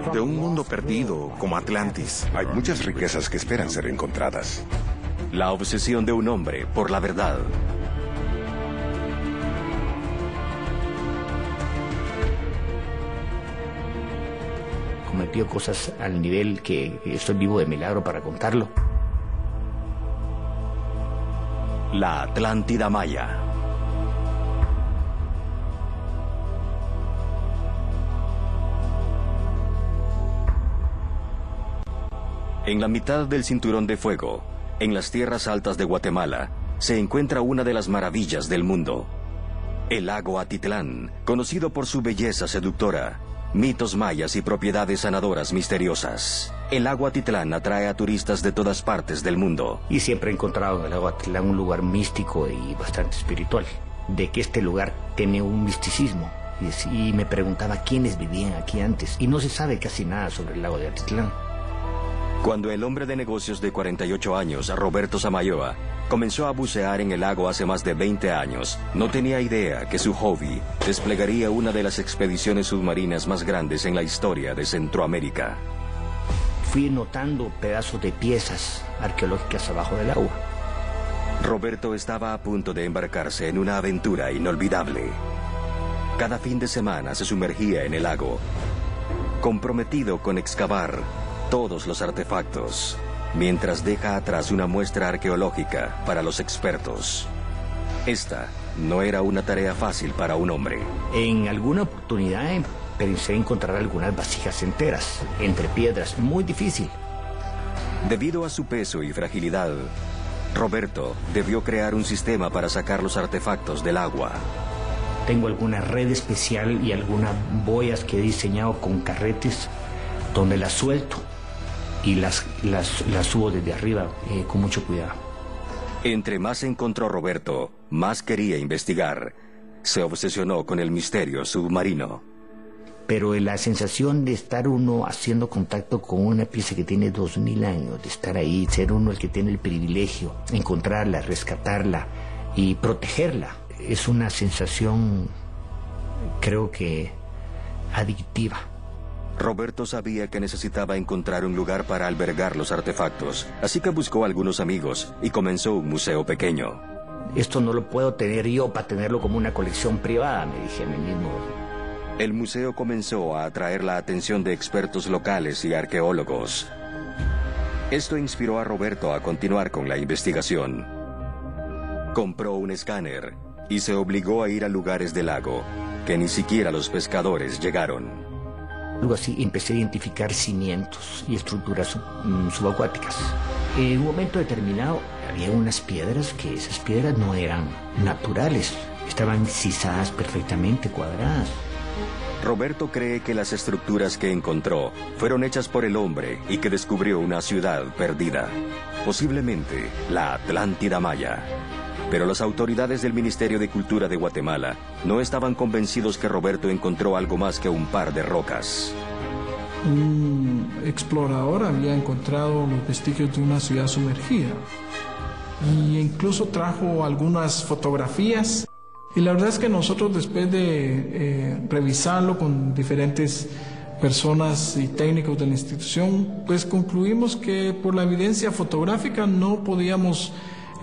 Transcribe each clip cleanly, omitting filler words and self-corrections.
De un mundo perdido como Atlantis. Hay muchas riquezas que esperan ser encontradas. La obsesión de un hombre por la verdad. Cometió cosas al nivel que estoy vivo de milagro para contarlo. La Atlántida Maya. En la mitad del Cinturón de Fuego, en las tierras altas de Guatemala, se encuentra una de las maravillas del mundo. El lago Atitlán, conocido por su belleza seductora, mitos mayas y propiedades sanadoras misteriosas. El lago Atitlán atrae a turistas de todas partes del mundo. Y siempre he encontrado en el lago Atitlán un lugar místico y bastante espiritual. De que este lugar tiene un misticismo. Y me preguntaba quiénes vivían aquí antes. Y no se sabe casi nada sobre el lago de Atitlán. Cuando el hombre de negocios de 48 años, Roberto Samayoa, comenzó a bucear en el lago hace más de 20 años, no tenía idea que su hobby desplegaría una de las expediciones submarinas más grandes en la historia de Centroamérica. Fui notando pedazos de piezas arqueológicas abajo del agua. Roberto estaba a punto de embarcarse en una aventura inolvidable. Cada fin de semana se sumergía en el lago, comprometido con excavar todos los artefactos, mientras deja atrás una muestra arqueológica para los expertos. Esta no era una tarea fácil para un hombre. En alguna oportunidad pensé encontrar algunas vasijas enteras, entre piedras, muy difícil. Debido a su peso y fragilidad, Roberto debió crear un sistema para sacar los artefactos del agua. Tengo alguna red especial y algunas boyas que he diseñado con carretes donde las suelto y las subo desde arriba con mucho cuidado. Entre más encontró Roberto, más quería investigar. Se obsesionó con el misterio submarino. Pero la sensación de estar uno haciendo contacto con una pieza que tiene 2000 años, de estar ahí, ser uno el que tiene el privilegio, encontrarla, rescatarla y protegerla, es una sensación, creo que, adictiva. Roberto sabía que necesitaba encontrar un lugar para albergar los artefactos, así que buscó a algunos amigos y comenzó un museo pequeño. Esto no lo puedo tener yo para tenerlo como una colección privada, me dije a mí mismo. El museo comenzó a atraer la atención de expertos locales y arqueólogos. Esto inspiró a Roberto a continuar con la investigación. Compró un escáner y se obligó a ir a lugares del lago que ni siquiera los pescadores llegaron. Algo así, empecé a identificar cimientos y estructuras subacuáticas. En un momento determinado había unas piedras que esas piedras no eran naturales, estaban cisadas perfectamente, cuadradas. Roberto cree que las estructuras que encontró fueron hechas por el hombre y que descubrió una ciudad perdida, posiblemente la Atlántida Maya. Pero las autoridades del Ministerio de Cultura de Guatemala no estaban convencidos que Roberto encontró algo más que un par de rocas. Un explorador había encontrado los vestigios de una ciudad sumergida e incluso trajo algunas fotografías. Y la verdad es que nosotros, después de revisarlo con diferentes personas y técnicos de la institución, pues concluimos que por la evidencia fotográfica no podíamos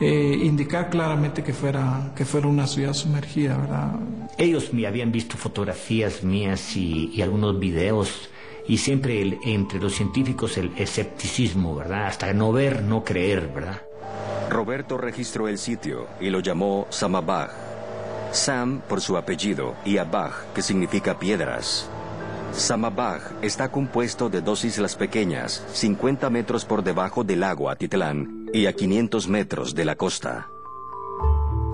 indicar claramente que fuera una ciudad sumergida, ¿verdad? Ellos me habían visto fotografías mías y algunos videos, y siempre entre los científicos el escepticismo, ¿verdad? Hasta no ver, no creer, ¿verdad? Roberto registró el sitio y lo llamó Samabaj. Sam por su apellido y Abaj, que significa piedras. Samabaj está compuesto de dos islas pequeñas, 50 metros por debajo del lago Atitlán y a 500 metros de la costa.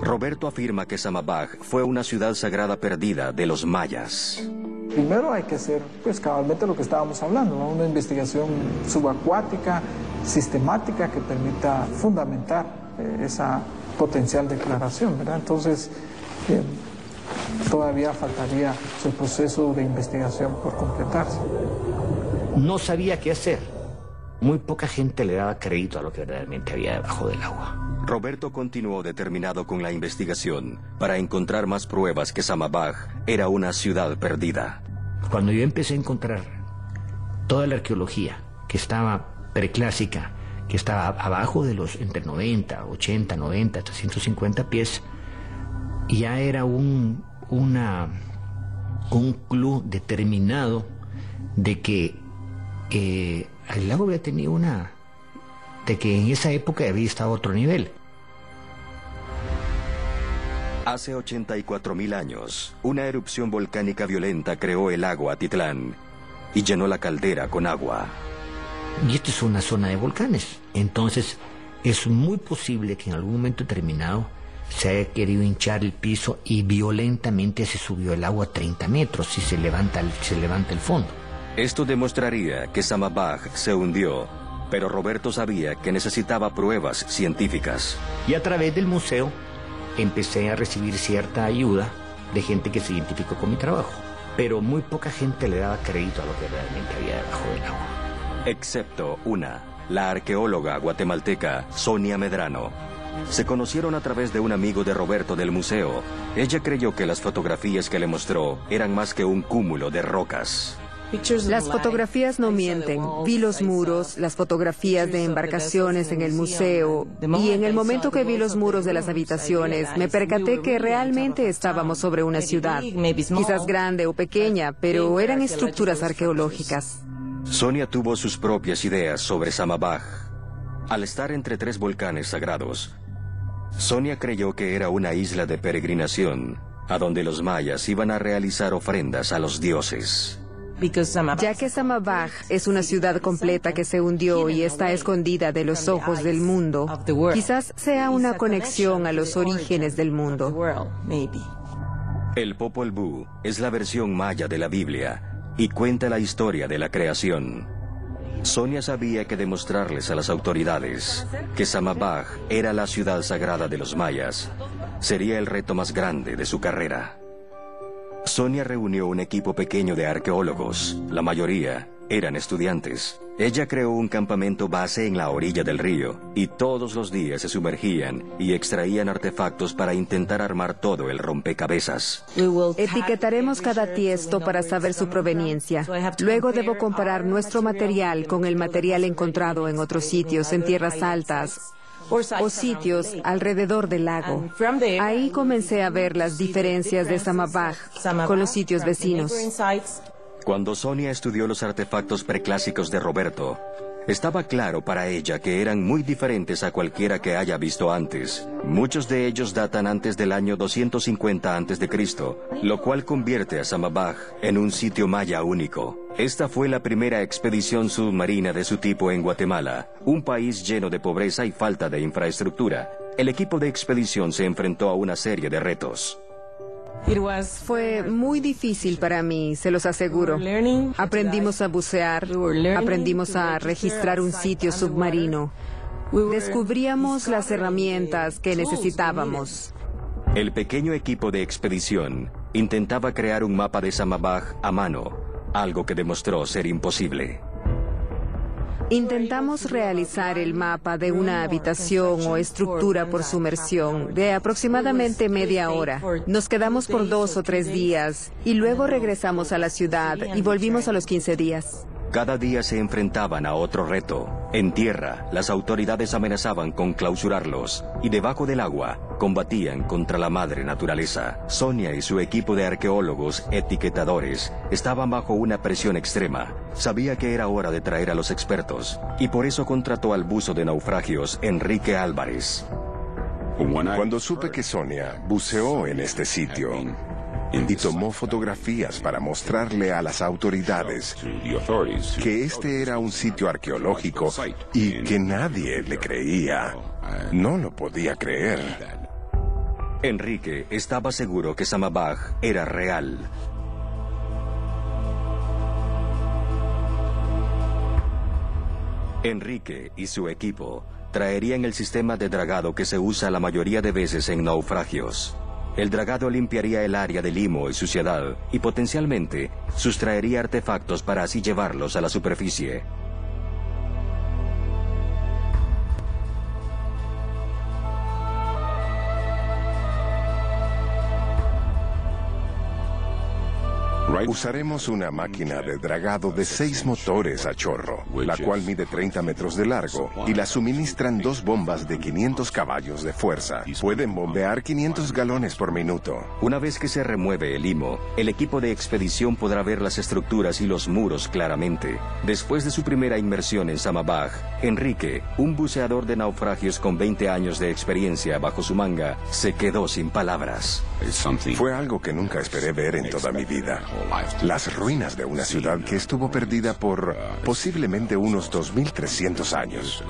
Roberto afirma que Samabaj fue una ciudad sagrada perdida de los mayas. Primero hay que hacer, pues, cabalmente lo que estábamos hablando, ¿no? Una investigación subacuática, sistemática, que permita fundamentar esa potencial declaración, ¿verdad? Entonces, todavía faltaría el proceso de investigación por completarse. No sabía qué hacer. Muy poca gente le daba crédito a lo que verdaderamente había debajo del agua. Roberto continuó determinado con la investigación para encontrar más pruebas que Samabaj era una ciudad perdida. Cuando yo empecé a encontrar toda la arqueología que estaba preclásica, que estaba abajo de los entre 90, 80, 90, hasta 150 pies, ya era un club determinado de que el lago había tenido de que en esa época había estado a otro nivel. Hace 84.000 años, una erupción volcánica violenta creó el lago Atitlán y llenó la caldera con agua. Y esta es una zona de volcanes, entonces es muy posible que en algún momento determinado se haya querido hinchar el piso y violentamente se subió el agua a 30 metros y se levanta el fondo. Esto demostraría que Samabaj se hundió, pero Roberto sabía que necesitaba pruebas científicas. Y a través del museo empecé a recibir cierta ayuda de gente que se identificó con mi trabajo, pero muy poca gente le daba crédito a lo que realmente había debajo del agua. Excepto una, la arqueóloga guatemalteca Sonia Medrano. Se conocieron a través de un amigo de Roberto del museo. Ella creyó que las fotografías que le mostró eran más que un cúmulo de rocas. Las fotografías no mienten. Vi los muros, las fotografías de embarcaciones en el museo, y en el momento que vi los muros de las habitaciones, me percaté que realmente estábamos sobre una ciudad, quizás grande o pequeña, pero eran estructuras arqueológicas. Sonia tuvo sus propias ideas sobre Samabaj. Al estar entre 3 volcanes sagrados, Sonia creyó que era una isla de peregrinación, a donde los mayas iban a realizar ofrendas a los dioses. Ya que Samabaj es una ciudad completa que se hundió y está escondida de los ojos del mundo, quizás sea una conexión a los orígenes del mundo. El Popol Vuh es la versión maya de la Biblia y cuenta la historia de la creación. Sonia sabía que demostrarles a las autoridades que Samabaj era la ciudad sagrada de los mayas sería el reto más grande de su carrera. Sonia reunió un equipo pequeño de arqueólogos, la mayoría eran estudiantes. Ella creó un campamento base en la orilla del río y todos los días se sumergían y extraían artefactos para intentar armar todo el rompecabezas. Etiquetaremos cada tiesto para saber su proveniencia. Luego debo comparar nuestro material con el material encontrado en otros sitios, en tierras altas o sitios alrededor del lago. Ahí comencé a ver las diferencias de Samabaj con los sitios vecinos. Cuando Sonia estudió los artefactos preclásicos de Roberto, estaba claro para ella que eran muy diferentes a cualquiera que haya visto antes. Muchos de ellos datan antes del año 250 a.C., lo cual convierte a Samabaj en un sitio maya único. Esta fue la primera expedición submarina de su tipo en Guatemala, un país lleno de pobreza y falta de infraestructura. El equipo de expedición se enfrentó a una serie de retos. Fue muy difícil para mí, se los aseguro. Aprendimos a bucear, aprendimos a registrar un sitio submarino. Descubríamos las herramientas que necesitábamos. El pequeño equipo de expedición intentaba crear un mapa de Samabaj a mano, algo que demostró ser imposible. Intentamos realizar el mapa de una habitación o estructura por sumersión de aproximadamente media hora. Nos quedamos por 2 o 3 días y luego regresamos a la ciudad y volvimos a los 15 días. Cada día se enfrentaban a otro reto. En tierra, las autoridades amenazaban con clausurarlos y debajo del agua combatían contra la madre naturaleza. Sonia y su equipo de arqueólogos etiquetadores estaban bajo una presión extrema. Sabía que era hora de traer a los expertos y por eso contrató al buzo de naufragios Enrique Álvarez. Cuando supe que Sonia buceó en este sitio y tomó fotografías para mostrarle a las autoridades que este era un sitio arqueológico y que nadie le creía, no lo podía creer. Enrique estaba seguro que Samabaj era real. Enrique y su equipo traerían el sistema de dragado que se usa la mayoría de veces en naufragios. El dragado limpiaría el área de limo y suciedad y potencialmente sustraería artefactos para así llevarlos a la superficie. Usaremos una máquina de dragado de 6 motores a chorro, la cual mide 30 metros de largo y la suministran 2 bombas de 500 caballos de fuerza. Pueden bombear 500 galones por minuto. Una vez que se remueve el limo, el equipo de expedición podrá ver las estructuras y los muros claramente. Después de su primera inmersión en Samabaj, Enrique, un buceador de naufragios con 20 años de experiencia bajo su manga, se quedó sin palabras. Fue algo que nunca esperé ver en toda mi vida. Las ruinas de una ciudad que estuvo perdida por posiblemente unos 2300 años.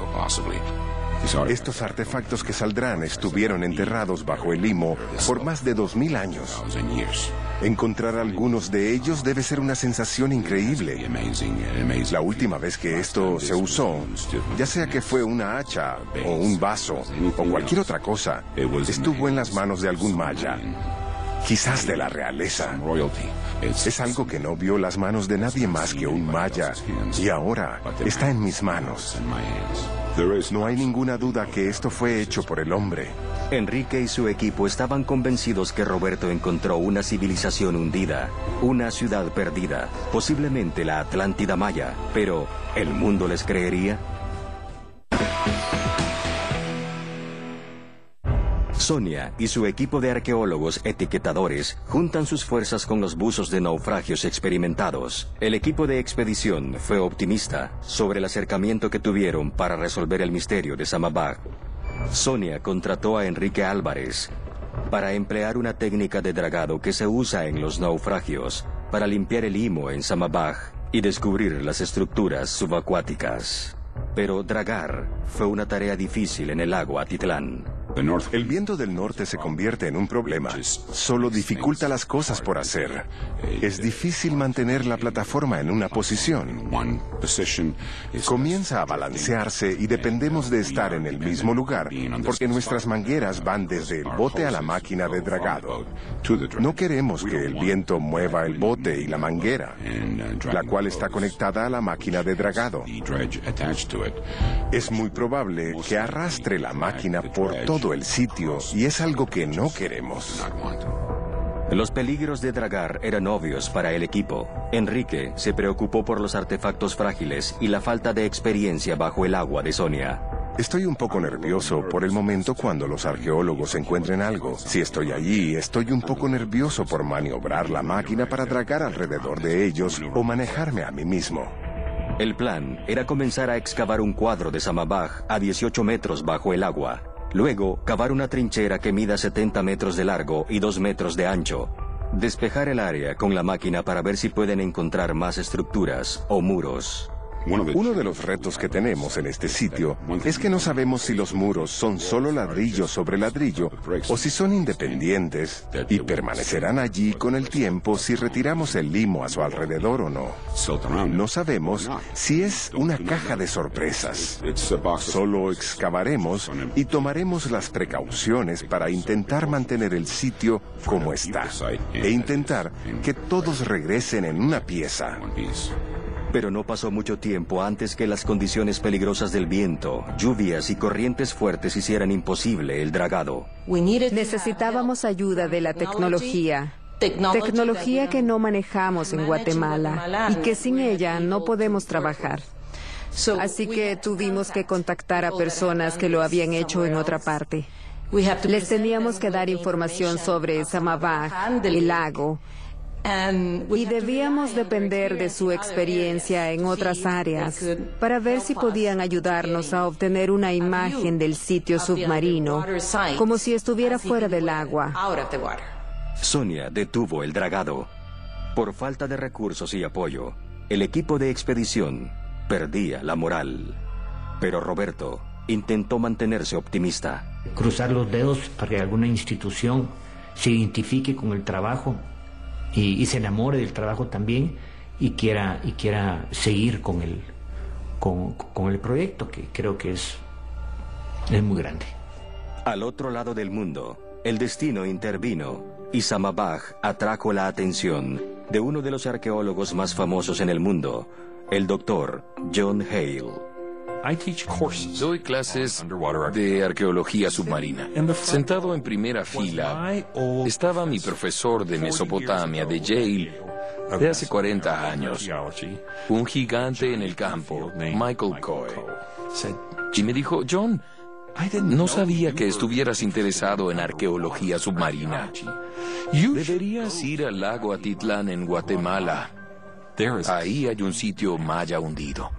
Estos artefactos que saldrán estuvieron enterrados bajo el limo por más de 2000 años. Encontrar algunos de ellos debe ser una sensación increíble. La última vez que esto se usó, ya sea que fue una hacha o un vaso o cualquier otra cosa, estuvo en las manos de algún maya. Quizás de la realeza. Es algo que no vio las manos de nadie más que un maya, y ahora está en mis manos. No hay ninguna duda que esto fue hecho por el hombre. Enrique y su equipo estaban convencidos que Roberto encontró una civilización hundida, una ciudad perdida, posiblemente la Atlántida Maya, pero ¿el mundo les creería? Sonia y su equipo de arqueólogos etiquetadores juntan sus fuerzas con los buzos de naufragios experimentados. El equipo de expedición fue optimista sobre el acercamiento que tuvieron para resolver el misterio de Samabaj. Sonia contrató a Enrique Álvarez para emplear una técnica de dragado que se usa en los naufragios para limpiar el limo en Samabaj y descubrir las estructuras subacuáticas. Pero dragar fue una tarea difícil en el lago Atitlán. El viento del norte se convierte en un problema. Solo dificulta las cosas por hacer. Es difícil mantener la plataforma en una posición. Comienza a balancearse y dependemos de estar en el mismo lugar, porque nuestras mangueras van desde el bote a la máquina de dragado. No queremos que el viento mueva el bote y la manguera, la cual está conectada a la máquina de dragado. Es muy probable que arrastre la máquina por todo el sitio y es algo que no queremos. Los peligros de dragar eran obvios para el equipo. Enrique se preocupó por los artefactos frágiles y la falta de experiencia bajo el agua de Sonia. Estoy un poco nervioso por el momento cuando los arqueólogos encuentren algo. Si estoy allí, estoy un poco nervioso por maniobrar la máquina para dragar alrededor de ellos o manejarme a mí mismo. El plan era comenzar a excavar un cuadro de Samabaj a 18 metros bajo el agua. Luego, cavar una trinchera que mida 70 metros de largo y 2 metros de ancho. Despejar el área con la máquina para ver si pueden encontrar más estructuras o muros. Uno de los retos que tenemos en este sitio es que no sabemos si los muros son solo ladrillo sobre ladrillo o si son independientes y permanecerán allí con el tiempo si retiramos el limo a su alrededor o no. No sabemos si es una caja de sorpresas. Solo excavaremos y tomaremos las precauciones para intentar mantener el sitio como está e intentar que todos regresen en una pieza. Pero no pasó mucho tiempo antes que las condiciones peligrosas del viento, lluvias y corrientes fuertes hicieran imposible el dragado. Necesitábamos ayuda de la tecnología. Tecnología que no manejamos en Guatemala y que sin ella no podemos trabajar. Así que tuvimos que contactar a personas que lo habían hecho en otra parte. Les teníamos que dar información sobre Samabaj, el lago, y debíamos depender de su experiencia en otras áreas para ver si podían ayudarnos a obtener una imagen del sitio submarino, como si estuviera fuera del agua. Sonia detuvo el dragado. Por falta de recursos y apoyo, el equipo de expedición perdía la moral. Pero Roberto intentó mantenerse optimista. Cruzar los dedos para que alguna institución se identifique con el trabajo y se enamore del trabajo también y quiera seguir con el proyecto, que creo que es muy grande. Al otro lado del mundo, el destino intervino y Samabaj atrajo la atención de uno de los arqueólogos más famosos en el mundo, el doctor John Hale. Doy clases de arqueología submarina. Sentado en primera fila estaba mi profesor de Mesopotamia de Yale, de hace 40 años, un gigante en el campo, Michael Coe, y me dijo, John, no sabía que estuvieras interesado en arqueología submarina. Deberías ir al lago Atitlán en Guatemala. Ahí hay un sitio maya hundido.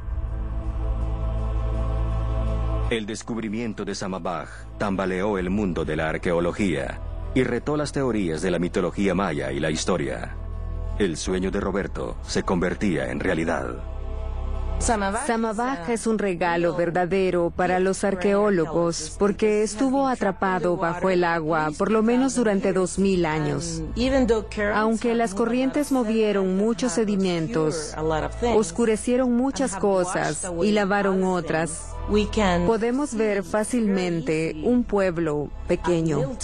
El descubrimiento de Samabaj tambaleó el mundo de la arqueología y retó las teorías de la mitología maya y la historia. El sueño de Roberto se convertía en realidad. Samabaj es un regalo verdadero para los arqueólogos porque estuvo atrapado bajo el agua por lo menos durante 2000 años. Aunque las corrientes movieron muchos sedimentos, oscurecieron muchas cosas y lavaron otras, podemos ver fácilmente un pueblo pequeño.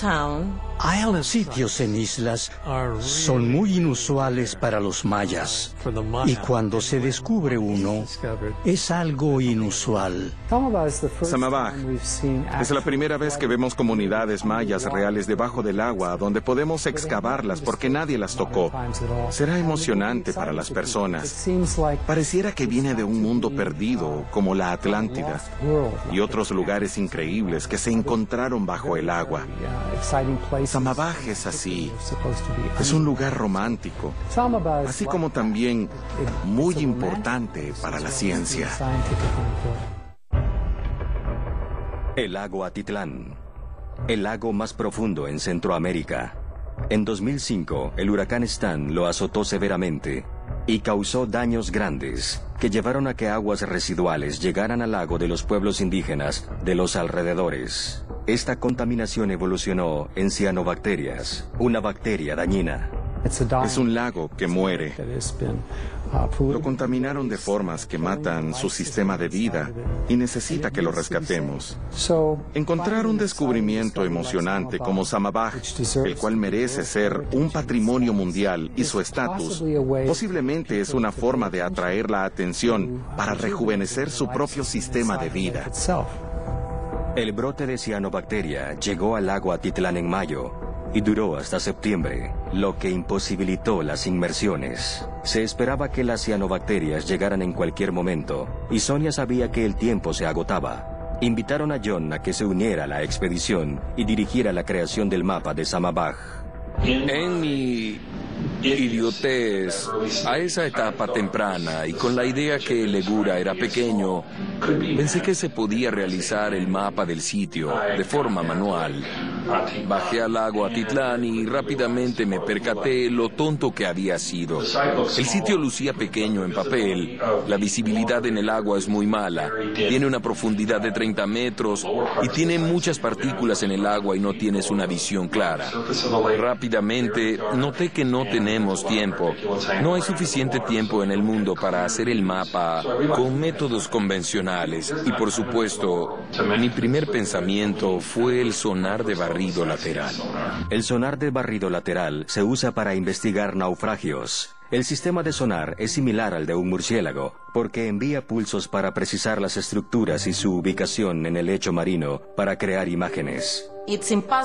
Sitios en islas son muy inusuales para los mayas, y cuando se descubre uno, es algo inusual. Samabaj es la primera vez que vemos comunidades mayas reales debajo del agua, donde podemos excavarlas porque nadie las tocó. Será emocionante para las personas. Pareciera que viene de un mundo perdido, como la Atlántida, y otros lugares increíbles que se encontraron bajo el agua. Samabaj es así. Es un lugar romántico, así como también muy importante para la ciencia. El lago Atitlán, el lago más profundo en Centroamérica. En 2005, el huracán Stan lo azotó severamente y causó daños grandes que llevaron a que aguas residuales llegaran al lago de los pueblos indígenas de los alrededores. Esta contaminación evolucionó en cianobacterias, una bacteria dañina. Es un lago que muere. Lo contaminaron de formas que matan su sistema de vida y necesita que lo rescatemos. Encontrar un descubrimiento emocionante como Samabaj, el cual merece ser un patrimonio mundial y su estatus, posiblemente es una forma de atraer la atención para rejuvenecer su propio sistema de vida. El brote de cianobacteria llegó al lago Atitlán en mayo y duró hasta septiembre, lo que imposibilitó las inmersiones. Se esperaba que las cianobacterias llegaran en cualquier momento, y Sonia sabía que el tiempo se agotaba. Invitaron a John a que se uniera a la expedición y dirigiera la creación del mapa de Samabaj. En mi idiotez, a esa etapa temprana y con la idea que el Egura era pequeño, pensé que se podía realizar el mapa del sitio de forma manual. Bajé al lago Atitlán y rápidamente me percaté lo tonto que había sido. El sitio lucía pequeño en papel, la visibilidad en el agua es muy mala, tiene una profundidad de 30 metros y tiene muchas partículas en el agua y no tienes una visión clara. Rápidamente noté que no tenemos tiempo. No hay suficiente tiempo en el mundo para hacer el mapa con métodos convencionales. Y por supuesto, mi primer pensamiento fue el sonar de barrido lateral. El sonar de barrido lateral se usa para investigar naufragios. El sistema de sonar es similar al de un murciélago, porque envía pulsos para precisar las estructuras y su ubicación en el lecho marino para crear imágenes.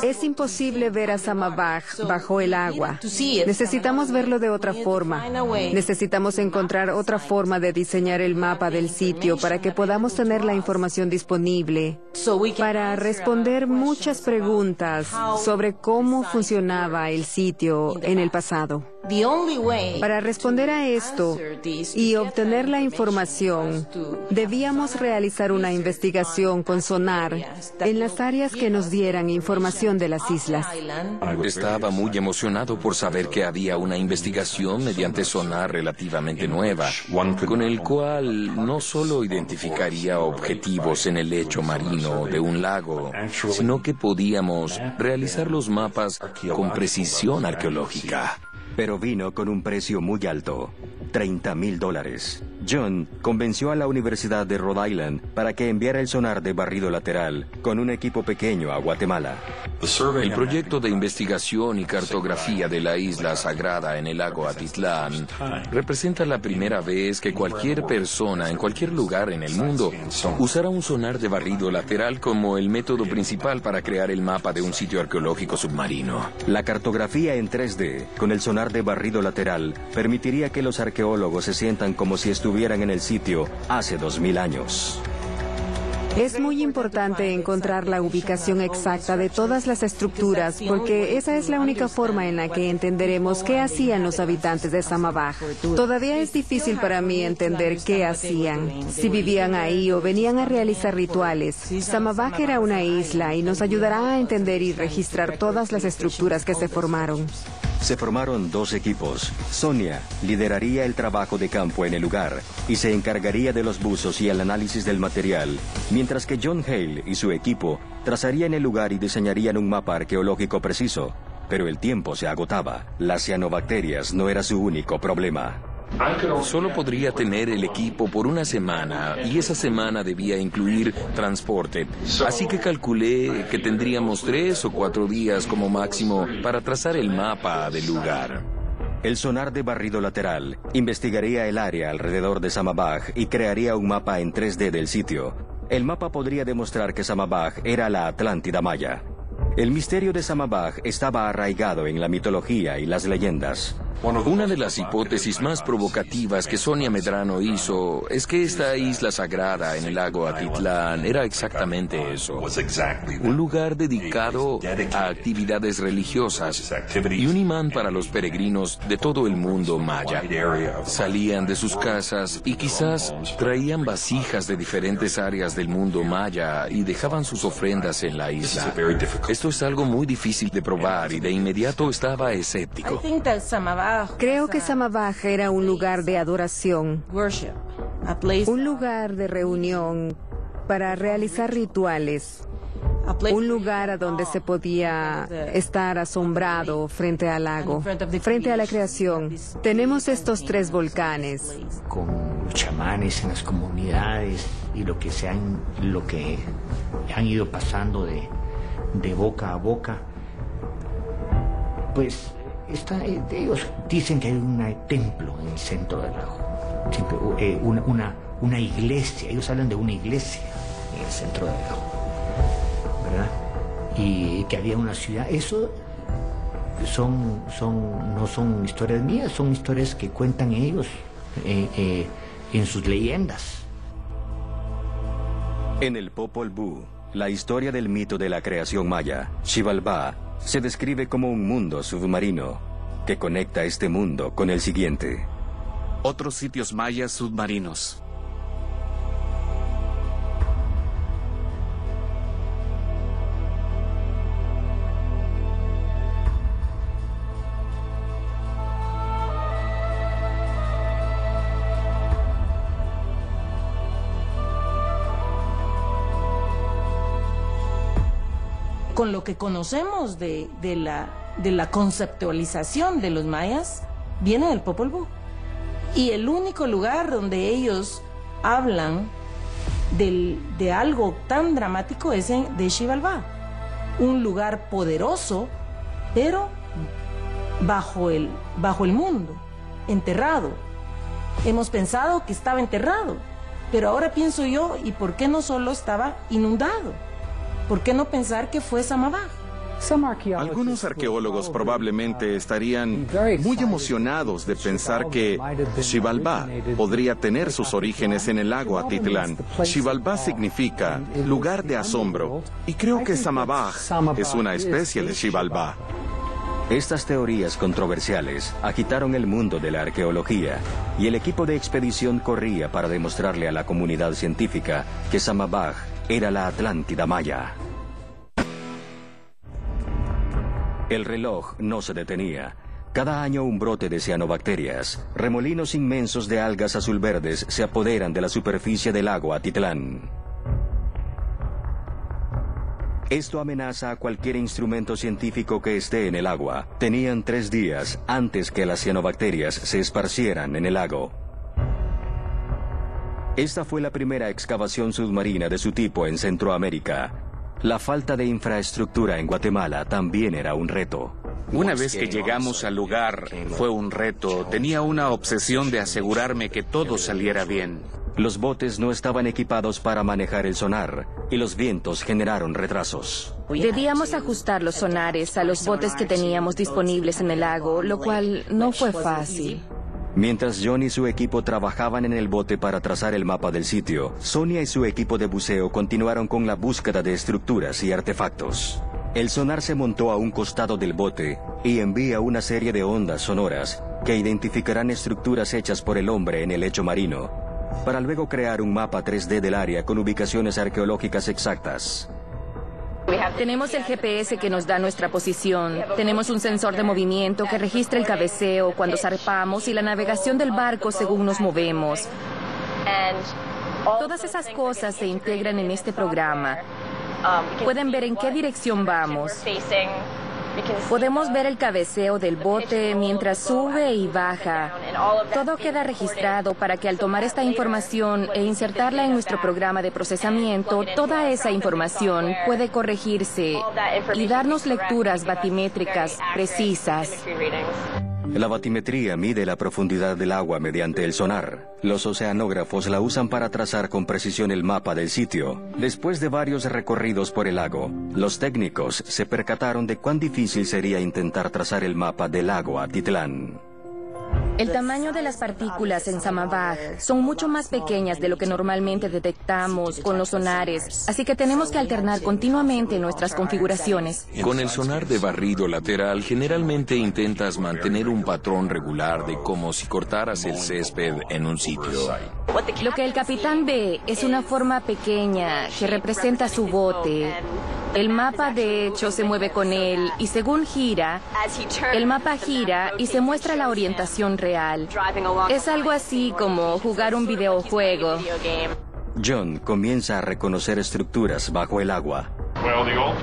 Es imposible ver a Samabaj bajo el agua. Necesitamos verlo de otra forma. Necesitamos encontrar otra forma de diseñar el mapa del sitio para que podamos tener la información disponible para responder muchas preguntas sobre cómo funcionaba el sitio en el pasado. Para responder a esto y obtener la información, debíamos realizar una investigación con sonar en las áreas que nos dieran información de las islas. Estaba muy emocionado por saber que había una investigación mediante sonar relativamente nueva, con el cual no solo identificaría objetivos en el lecho marino de un lago, sino que podíamos realizar los mapas con precisión arqueológica. Pero vino con un precio muy alto, $30,000. John convenció a la Universidad de Rhode Island para que enviara el sonar de barrido lateral con un equipo pequeño a Guatemala. El proyecto de investigación y cartografía de la isla sagrada en el lago Atitlán representa la primera vez que cualquier persona en cualquier lugar en el mundo usará un sonar de barrido lateral como el método principal para crear el mapa de un sitio arqueológico submarino. La cartografía en 3D con el sonar de barrido lateral permitiría que los arqueólogos se sientan como si estuvieran en el sitio hace 2000 años. Es muy importante encontrar la ubicación exacta de todas las estructuras, porque esa es la única forma en la que entenderemos qué hacían los habitantes de Samabaj. Todavía es difícil para mí entender qué hacían, si vivían ahí o venían a realizar rituales. Samabaj era una isla y nos ayudará a entender y registrar todas las estructuras que se formaron. Se formaron 2 equipos. Sonia lideraría el trabajo de campo en el lugar y se encargaría de los buzos y el análisis del material, mientras que John Hale y su equipo trazarían el lugar y diseñarían un mapa arqueológico preciso. Pero el tiempo se agotaba. Las cianobacterias no era su único problema. Solo podría tener el equipo por una semana y esa semana debía incluir transporte. Así que calculé que tendríamos 3 o 4 días como máximo para trazar el mapa del lugar. El sonar de barrido lateral investigaría el área alrededor de Samabaj y crearía un mapa en 3D del sitio. El mapa podría demostrar que Samabaj era la Atlántida maya. El misterio de Samabaj estaba arraigado en la mitología y las leyendas. Una de las hipótesis más provocativas que Sonia Medrano hizo es que esta isla sagrada en el lago Atitlán era exactamente eso. Un lugar dedicado a actividades religiosas y un imán para los peregrinos de todo el mundo maya. Salían de sus casas y quizás traían vasijas de diferentes áreas del mundo maya y dejaban sus ofrendas en la isla. Esto es algo muy difícil de probar y de inmediato estaba escéptico. Creo que Samabaj era un lugar de adoración, un lugar de reunión para realizar rituales, un lugar a donde se podía estar asombrado frente al lago, frente a la creación. Tenemos estos 3 volcanes. Con los chamanes en las comunidades y lo que han ido pasando de boca a boca, pues ellos dicen que hay un templo en el centro del lago, una iglesia. Ellos hablan de una iglesia en el centro del lago, ¿verdad? Y que había una ciudad. Eso no son historias mías, son historias que cuentan ellos en sus leyendas. En el Popol Vuh, la historia del mito de la creación maya, Xibalbá, se describe como un mundo submarino que conecta este mundo con el siguiente. Otros sitios mayas submarinos. Con lo que conocemos de la conceptualización de los mayas, viene del Popol Vuh. Y el único lugar donde ellos hablan de algo tan dramático es de Xibalbá. Un lugar poderoso, pero bajo el mundo, enterrado. Hemos pensado que estaba enterrado, pero ahora pienso yo, ¿y por qué no solo estaba inundado? ¿Por qué no pensar que fue Samabaj? Algunos arqueólogos probablemente estarían muy emocionados de pensar que Xibalbá podría tener sus orígenes en el lago Atitlán. Xibalbá significa lugar de asombro, y creo que Samabaj es una especie de Xibalbá. Estas teorías controversiales agitaron el mundo de la arqueología, y el equipo de expedición corría para demostrarle a la comunidad científica que Samabaj era la Atlántida maya. El reloj no se detenía. Cada año un brote de cianobacterias, remolinos inmensos de algas azul verdes se apoderan de la superficie del lago Atitlán. Esto amenaza a cualquier instrumento científico que esté en el agua. Tenían 3 días antes que las cianobacterias se esparcieran en el lago. Esta fue la primera excavación submarina de su tipo en Centroamérica. La falta de infraestructura en Guatemala también era un reto. Una vez que llegamos al lugar, fue un reto. Tenía una obsesión de asegurarme que todo saliera bien. Los botes no estaban equipados para manejar el sonar y los vientos generaron retrasos. Debíamos ajustar los sonares a los botes que teníamos disponibles en el lago, lo cual no fue fácil. Mientras John y su equipo trabajaban en el bote para trazar el mapa del sitio, Sonia y su equipo de buceo continuaron con la búsqueda de estructuras y artefactos. El sonar se montó a un costado del bote y envía una serie de ondas sonoras que identificarán estructuras hechas por el hombre en el lecho marino, para luego crear un mapa 3D del área con ubicaciones arqueológicas exactas. Tenemos el GPS que nos da nuestra posición. Tenemos un sensor de movimiento que registra el cabeceo cuando zarpamos y la navegación del barco según nos movemos. Todas esas cosas se integran en este programa. Pueden ver en qué dirección vamos. Podemos ver el cabeceo del bote mientras sube y baja. Todo queda registrado para que al tomar esta información e insertarla en nuestro programa de procesamiento, toda esa información puede corregirse y darnos lecturas batimétricas precisas. La batimetría mide la profundidad del agua mediante el sonar. Los oceanógrafos la usan para trazar con precisión el mapa del sitio. Después de varios recorridos por el lago, los técnicos se percataron de cuán difícil sería intentar trazar el mapa del lago Atitlán. El tamaño de las partículas en Samabaj son mucho más pequeñas de lo que normalmente detectamos con los sonares, así que tenemos que alternar continuamente nuestras configuraciones. Con el sonar de barrido lateral, generalmente intentas mantener un patrón regular de como si cortaras el césped en un sitio. Lo que el capitán ve es una forma pequeña que representa su bote. El mapa, de hecho, se mueve con él y según gira, el mapa gira y se muestra la orientación real. Es algo así como jugar un videojuego. John comienza a reconocer estructuras bajo el agua.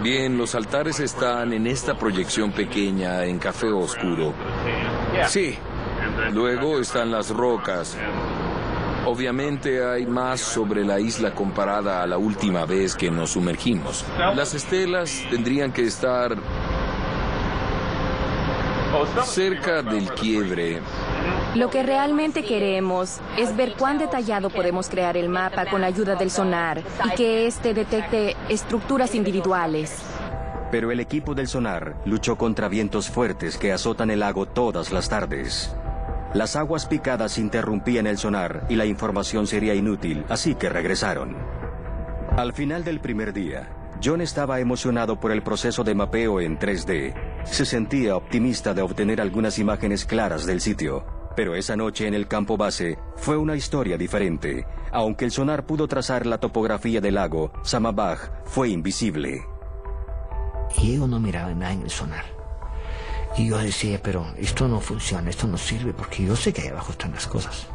Bien, los altares están en esta proyección pequeña en café oscuro. Sí. Luego están las rocas. Obviamente hay más sobre la isla comparada a la última vez que nos sumergimos. Las estelas tendrían que estar cerca del quiebre. Lo que realmente queremos es ver cuán detallado podemos crear el mapa con la ayuda del sonar y que éste detecte estructuras individuales. Pero el equipo del sonar luchó contra vientos fuertes que azotan el lago todas las tardes. Las aguas picadas interrumpían el sonar y la información sería inútil, así que regresaron. Al final del primer día, John estaba emocionado por el proceso de mapeo en 3D. Se sentía optimista de obtener algunas imágenes claras del sitio. Pero esa noche en el campo base fue una historia diferente. Aunque el sonar pudo trazar la topografía del lago, Samabaj fue invisible. Y yo no miraba nada en el sonar. Y yo decía, pero esto no funciona, esto no sirve, porque yo sé que ahí abajo están las cosas.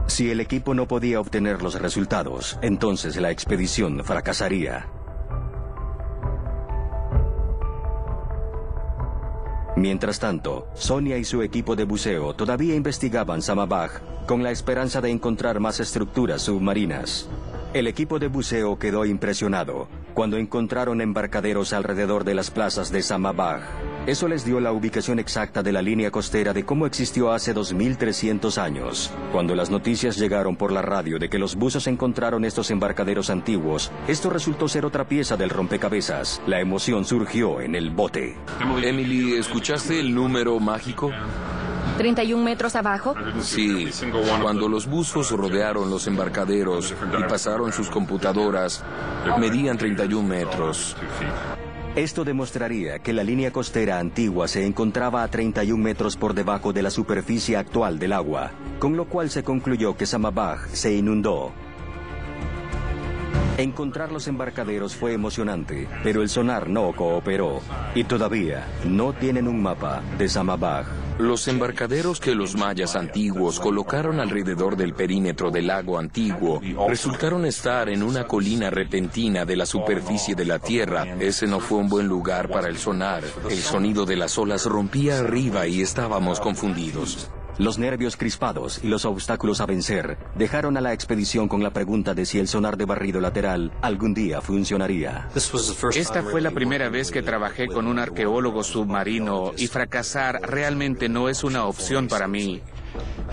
Si el equipo no podía obtener los resultados, entonces la expedición fracasaría. Mientras tanto, Sonia y su equipo de buceo todavía investigaban Samabaj con la esperanza de encontrar más estructuras submarinas. El equipo de buceo quedó impresionado cuando encontraron embarcaderos alrededor de las plazas de Samabaj. Eso les dio la ubicación exacta de la línea costera de cómo existió hace 2300 años. Cuando las noticias llegaron por la radio de que los buzos encontraron estos embarcaderos antiguos, esto resultó ser otra pieza del rompecabezas. La emoción surgió en el bote. Emily, ¿escuchaste el número mágico? 31 metros abajo. Sí, cuando los buzos rodearon los embarcaderos y pasaron sus computadoras, medían 31 metros. Esto demostraría que la línea costera antigua se encontraba a 31 metros por debajo de la superficie actual del agua, con lo cual se concluyó que Samabaj se inundó. Encontrar los embarcaderos fue emocionante, pero el sonar no cooperó, y todavía no tienen un mapa de Samabaj. Los embarcaderos que los mayas antiguos colocaron alrededor del perímetro del lago antiguo resultaron estar en una colina repentina de la superficie de la tierra. Ese no fue un buen lugar para el sonar. El sonido de las olas rompía arriba y estábamos confundidos. Los nervios crispados y los obstáculos a vencer dejaron a la expedición con la pregunta de si el sonar de barrido lateral algún día funcionaría. Esta fue la primera vez que trabajé con un arqueólogo submarino y fracasar realmente no es una opción para mí.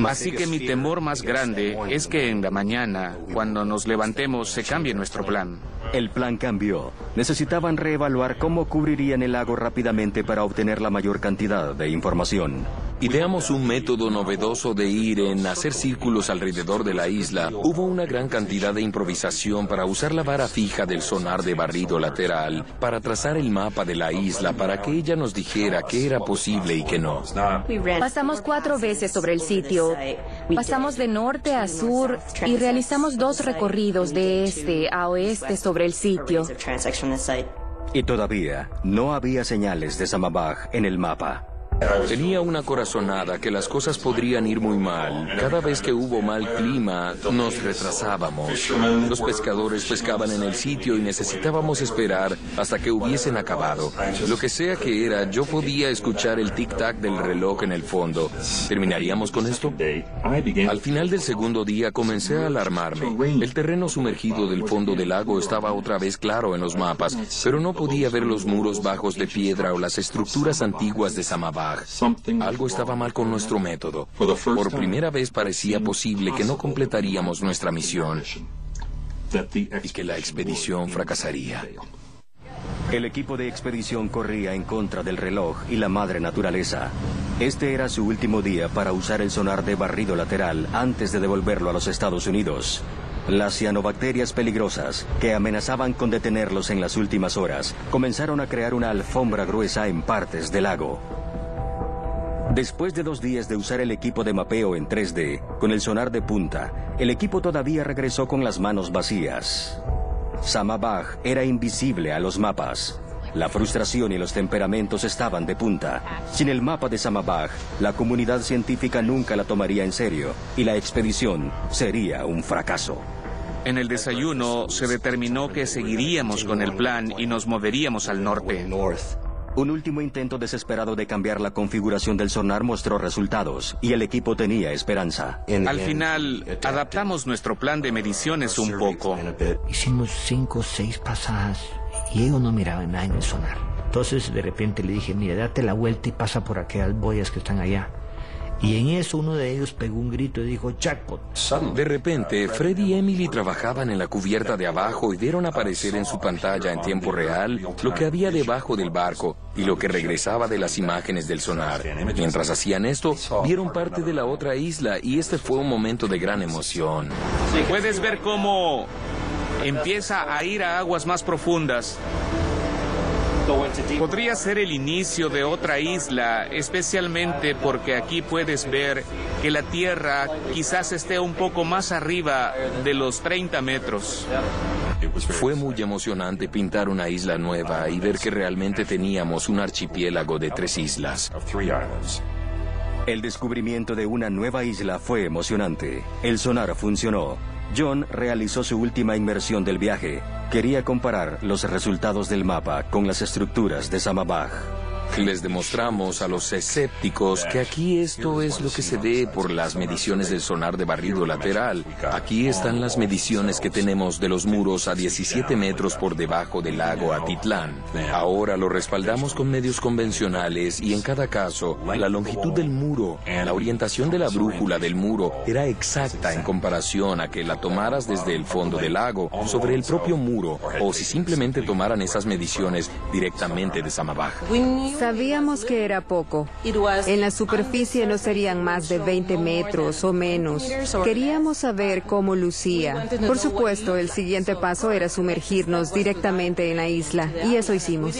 Así que mi temor más grande es que en la mañana, cuando nos levantemos, se cambie nuestro plan. El plan cambió. Necesitaban reevaluar cómo cubrirían el lago rápidamente para obtener la mayor cantidad de información. Ideamos un método novedoso de ir en hacer círculos alrededor de la isla. Hubo una gran cantidad de improvisación para usar la vara fija del sonar de barrido lateral para trazar el mapa de la isla para que ella nos dijera qué era posible y qué no. Pasamos 4 veces sobre el sitio. Pasamos de norte a sur y realizamos 2 recorridos de este a oeste sobre el sitio. Y todavía no había señales de Samabaj en el mapa. Tenía una corazonada que las cosas podrían ir muy mal. Cada vez que hubo mal clima, nos retrasábamos. Los pescadores pescaban en el sitio y necesitábamos esperar hasta que hubiesen acabado. Lo que sea que era, yo podía escuchar el tic-tac del reloj en el fondo. ¿Terminaríamos con esto? Al final del segundo día comencé a alarmarme. El terreno sumergido del fondo del lago estaba otra vez claro en los mapas, pero no podía ver los muros bajos de piedra o las estructuras antiguas de Samabaj. Algo estaba mal con nuestro método. Por primera vez parecía posible que no completaríamos nuestra misión y que la expedición fracasaría. El equipo de expedición corría en contra del reloj y la madre naturaleza. Este era su último día para usar el sonar de barrido lateral antes de devolverlo a los Estados Unidos. Las cianobacterias peligrosas, que amenazaban con detenerlos en las últimas horas, comenzaron a crear una alfombra gruesa en partes del lago. Después de 2 días de usar el equipo de mapeo en 3D, con el sonar de punta, el equipo todavía regresó con las manos vacías. Samabaj era invisible a los mapas. La frustración y los temperamentos estaban de punta. Sin el mapa de Samabaj, la comunidad científica nunca la tomaría en serio y la expedición sería un fracaso. En el desayuno se determinó que seguiríamos con el plan y nos moveríamos al norte. Un último intento desesperado de cambiar la configuración del sonar mostró resultados y el equipo tenía esperanza. Al final, adaptamos nuestro plan de mediciones un poco. Hicimos 5 o 6 pasadas y ellos no miraban nada en el sonar. Entonces de repente le dije, mira, date la vuelta y pasa por aquellas boyas que están allá. Y en eso uno de ellos pegó un grito y dijo, jackpot. De repente, Fred y Emily trabajaban en la cubierta de abajo y vieron aparecer en su pantalla en tiempo real lo que había debajo del barco y lo que regresaba de las imágenes del sonar. Mientras hacían esto, vieron parte de la otra isla y este fue un momento de gran emoción. Puedes ver cómo empieza a ir a aguas más profundas. Podría ser el inicio de otra isla, especialmente porque aquí puedes ver que la tierra quizás esté un poco más arriba de los 30 metros. Fue muy emocionante pintar una isla nueva y ver que realmente teníamos un archipiélago de 3 islas. El descubrimiento de una nueva isla fue emocionante. El sonar funcionó. John realizó su última inmersión del viaje. Quería comparar los resultados del mapa con las estructuras de Samabaj. Les demostramos a los escépticos que aquí esto es lo que se ve por las mediciones del sonar de barrido lateral. Aquí están las mediciones que tenemos de los muros a 17 metros por debajo del lago Atitlán. Ahora lo respaldamos con medios convencionales y en cada caso, la longitud del muro, la orientación de la brújula del muro era exacta en comparación a que la tomaras desde el fondo del lago, sobre el propio muro, o si simplemente tomaran esas mediciones directamente de Samabaj. Sabíamos que era poco. En la superficie no serían más de 20 metros o menos. Queríamos saber cómo lucía. Por supuesto, el siguiente paso era sumergirnos directamente en la isla, y eso hicimos.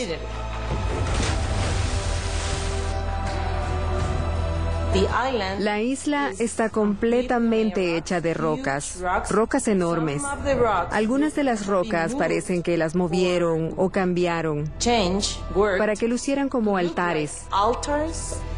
La isla está completamente hecha de rocas enormes. Algunas de las rocas parecen que las movieron o cambiaron para que lucieran como altares,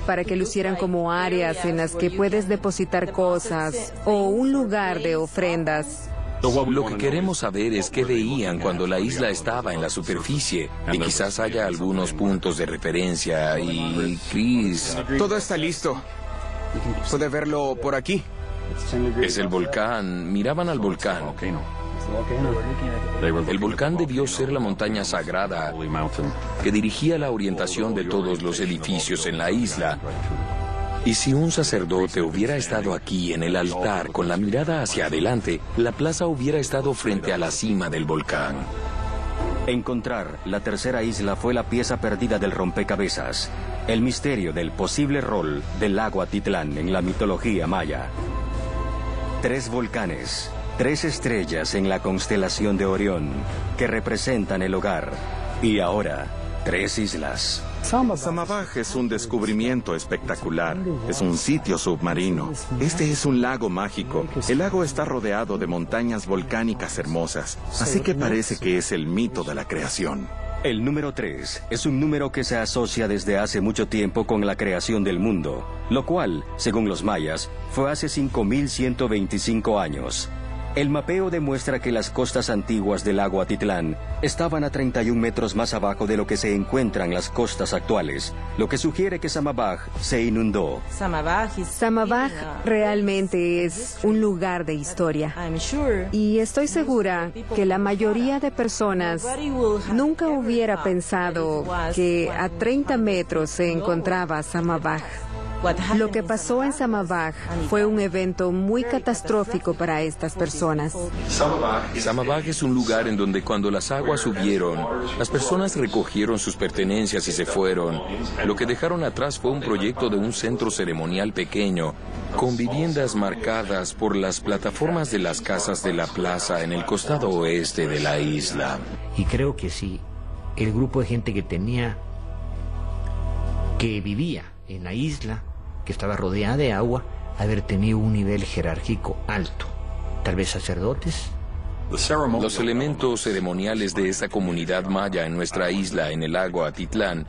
para que lucieran como áreas en las que puedes depositar cosas o un lugar de ofrendas. Lo que queremos saber es qué veían cuando la isla estaba en la superficie y quizás haya algunos puntos de referencia y Chris... Todo está listo. Puede verlo por aquí. Es el volcán. Miraban al volcán. El volcán debió ser la montaña sagrada que dirigía la orientación de todos los edificios en la isla. Y si un sacerdote hubiera estado aquí en el altar con la mirada hacia adelante, la plaza hubiera estado frente a la cima del volcán. Encontrar la tercera isla fue la pieza perdida del rompecabezas, el misterio del posible rol del lago Atitlán en la mitología maya. 3 volcanes, 3 estrellas en la constelación de Orión, que representan el hogar, y ahora 3 islas. Samabaj es un descubrimiento espectacular. Es un sitio submarino. Este es un lago mágico. El lago está rodeado de montañas volcánicas hermosas, así que parece que es el mito de la creación. El número 3 es un número que se asocia desde hace mucho tiempo con la creación del mundo, lo cual, según los mayas, fue hace 5.125 años. El mapeo demuestra que las costas antiguas del lago Atitlán estaban a 31 metros más abajo de lo que se encuentran las costas actuales, lo que sugiere que Samabaj se inundó. Samabaj realmente es un lugar de historia. Y estoy segura que la mayoría de personas nunca hubiera pensado que a 30 metros se encontraba Samabaj. Lo que pasó en Samabaj fue un evento muy catastrófico para estas personas. Samabaj es un lugar en donde cuando las aguas subieron, las personas recogieron sus pertenencias y se fueron. Lo que dejaron atrás fue un proyecto de un centro ceremonial pequeño, con viviendas marcadas por las plataformas de las casas de la plaza en el costado oeste de la isla. Y creo que sí, el grupo de gente que vivía en la isla, que estaba rodeada de agua, haber tenido un nivel jerárquico alto. Tal vez sacerdotes. Los elementos ceremoniales de esta comunidad maya en nuestra isla, en el lago Atitlán,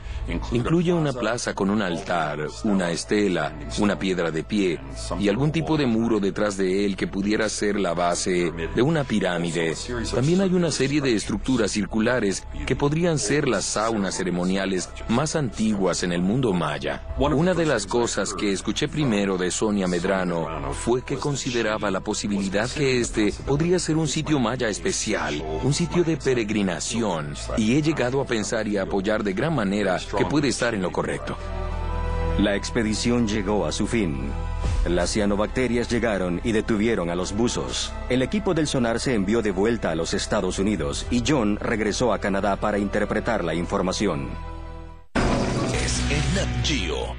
incluye una plaza con un altar, una estela, una piedra de pie y algún tipo de muro detrás de él que pudiera ser la base de una pirámide. También hay una serie de estructuras circulares que podrían ser las saunas ceremoniales más antiguas en el mundo maya. Una de las cosas que escuché primero de Sonia Medrano fue que consideraba la posibilidad que este podría ser un sitio maya especial, un sitio de peregrinación, y he llegado a pensar y a apoyar de gran manera que puede estar en lo correcto. La expedición llegó a su fin. Las cianobacterias llegaron y detuvieron a los buzos. El equipo del sonar se envió de vuelta a los Estados Unidos y John regresó a Canadá para interpretar la información. Es en Nat Geo.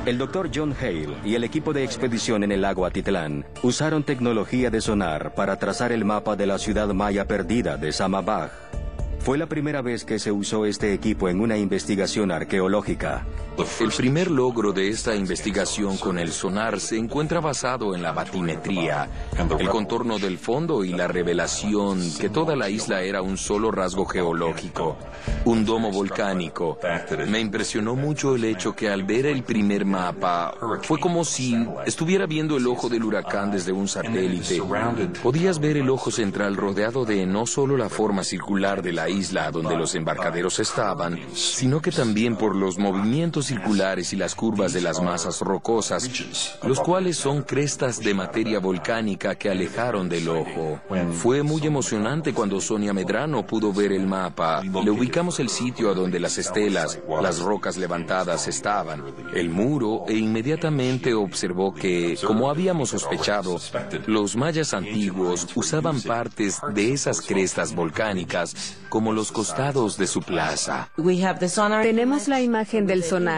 El Dr. John Hale y el equipo de expedición en el lago Atitlán usaron tecnología de sonar para trazar el mapa de la ciudad maya perdida de Samabaj. Fue la primera vez que se usó este equipo en una investigación arqueológica. El primer logro de esta investigación con el sonar se encuentra basado en la batimetría, el contorno del fondo y la revelación que toda la isla era un solo rasgo geológico, un domo volcánico. Me impresionó mucho el hecho que al ver el primer mapa fue como si estuviera viendo el ojo del huracán desde un satélite. Podías ver el ojo central rodeado de no solo la forma circular de la isla donde los embarcaderos estaban, sino que también por los movimientos circulares y las curvas de las masas rocosas, los cuales son crestas de materia volcánica que alejaron del ojo. Fue muy emocionante cuando Sonia Medrano pudo ver el mapa. Le ubicamos el sitio a donde las estelas, las rocas levantadas estaban, el muro, e inmediatamente observó que, como habíamos sospechado, los mayas antiguos usaban partes de esas crestas volcánicas como los costados de su plaza. Tenemos la imagen del sonar.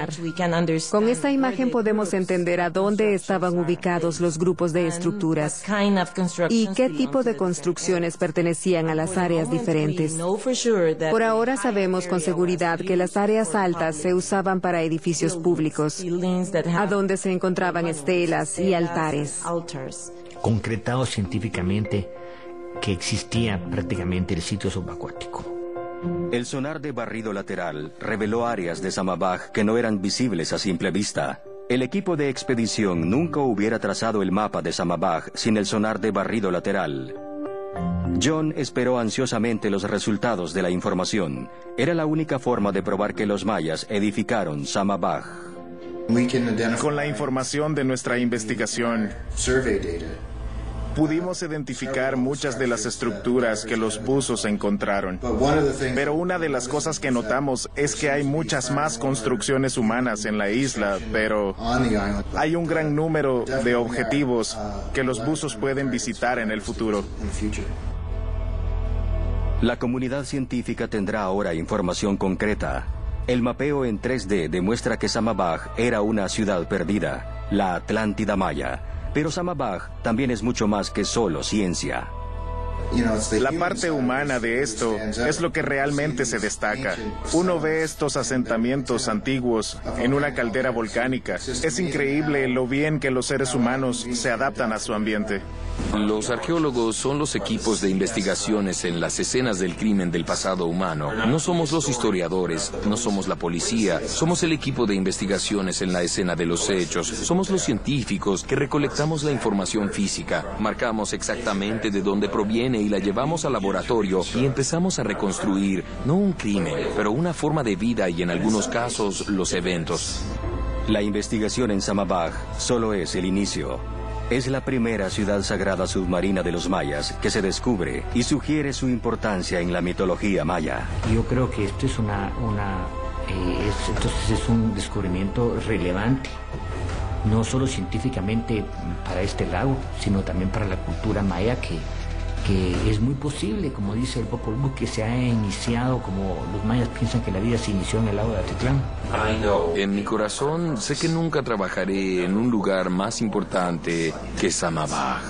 Con esta imagen podemos entender a dónde estaban ubicados los grupos de estructuras y qué tipo de construcciones pertenecían a las áreas diferentes. Por ahora sabemos con seguridad que las áreas altas se usaban para edificios públicos, a donde se encontraban estelas y altares. Concretado científicamente que existía prácticamente el sitio subacuático. El sonar de barrido lateral reveló áreas de Samabaj que no eran visibles a simple vista. El equipo de expedición nunca hubiera trazado el mapa de Samabaj sin el sonar de barrido lateral. John esperó ansiosamente los resultados de la información. Era la única forma de probar que los mayas edificaron Samabaj. Con la información de nuestra investigación, pudimos identificar muchas de las estructuras que los buzos encontraron. Pero una de las cosas que notamos es que hay muchas más construcciones humanas en la isla, pero hay un gran número de objetivos que los buzos pueden visitar en el futuro. La comunidad científica tendrá ahora información concreta. El mapeo en 3D demuestra que Samabaj era una ciudad perdida, la Atlántida Maya. Pero Samabaj también es mucho más que solo ciencia. La parte humana de esto es lo que realmente se destaca. Uno ve estos asentamientos antiguos en una caldera volcánica. Es increíble lo bien que los seres humanos se adaptan a su ambiente. Los arqueólogos son los equipos de investigaciones en las escenas del crimen del pasado humano. No somos los historiadores, no somos la policía, somos el equipo de investigaciones en la escena de los hechos. Somos los científicos que recolectamos la información física, marcamos exactamente de dónde proviene y la llevamos al laboratorio y empezamos a reconstruir, no un crimen, pero una forma de vida y en algunos casos los eventos. La investigación en Samabaj solo es el inicio. Es la primera ciudad sagrada submarina de los mayas que se descubre y sugiere su importancia en la mitología maya. Yo creo que esto es entonces es un descubrimiento relevante, no solo científicamente para este lago, sino también para la cultura maya, que es muy posible, como dice el Popol Vuh, que se ha iniciado, como los mayas piensan que la vida se inició en el lago de Atitlán. En mi corazón sé que nunca trabajaré en un lugar más importante que Samabaj.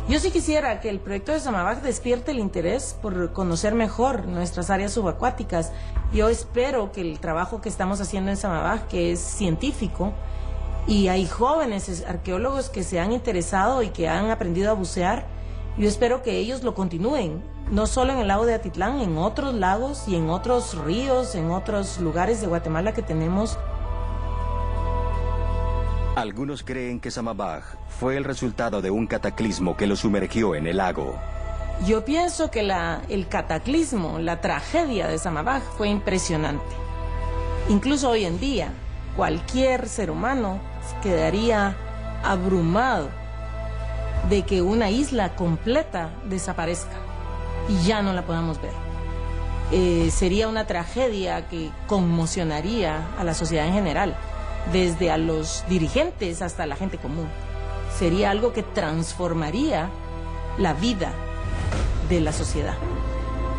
Yo sí quisiera que el proyecto de Samabaj despierte el interés por conocer mejor nuestras áreas subacuáticas. Yo espero que el trabajo que estamos haciendo en Samabaj, que es científico, y hay jóvenes arqueólogos que se han interesado y que han aprendido a bucear, yo espero que ellos lo continúen, no solo en el lago de Atitlán, en otros lagos y en otros ríos, en otros lugares de Guatemala que tenemos. Algunos creen que Samabaj fue el resultado de un cataclismo que lo sumergió en el lago. Yo pienso que el cataclismo, la tragedia de Samabaj fue impresionante. Incluso hoy en día, cualquier ser humano quedaría abrumado de que una isla completa desaparezca y ya no la podamos ver. Sería una tragedia que conmocionaría a la sociedad en general, desde a los dirigentes hasta la gente común. Sería algo que transformaría la vida de la sociedad.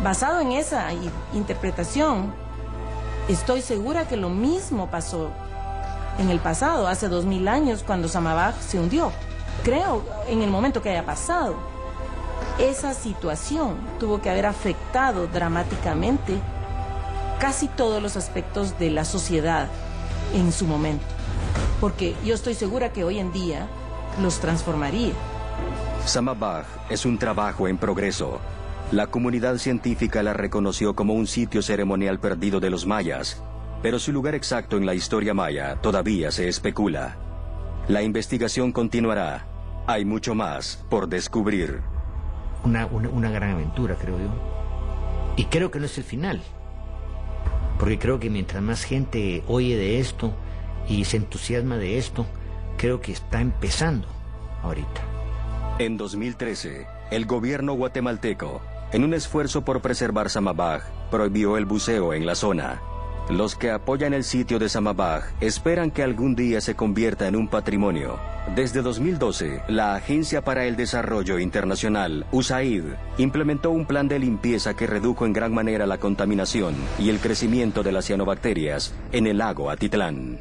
Basado en esa interpretación, estoy segura que lo mismo pasó en el pasado, hace 2000 años, cuando Samabaj se hundió. Creo, en el momento que haya pasado, esa situación tuvo que haber afectado dramáticamente casi todos los aspectos de la sociedad en su momento, porque yo estoy segura que hoy en día los transformaría. Samabaj es un trabajo en progreso. La comunidad científica la reconoció como un sitio ceremonial perdido de los mayas, pero su lugar exacto en la historia maya todavía se especula. La investigación continuará. Hay mucho más por descubrir. Una gran aventura, creo yo. Y creo que no es el final. Porque creo que mientras más gente oye de esto y se entusiasma de esto, creo que está empezando ahorita. En 2013, el gobierno guatemalteco, en un esfuerzo por preservar Samabaj, prohibió el buceo en la zona. Los que apoyan el sitio de Samabaj esperan que algún día se convierta en un patrimonio. Desde 2012, la Agencia para el Desarrollo Internacional, USAID, implementó un plan de limpieza que redujo en gran manera la contaminación y el crecimiento de las cianobacterias en el lago Atitlán.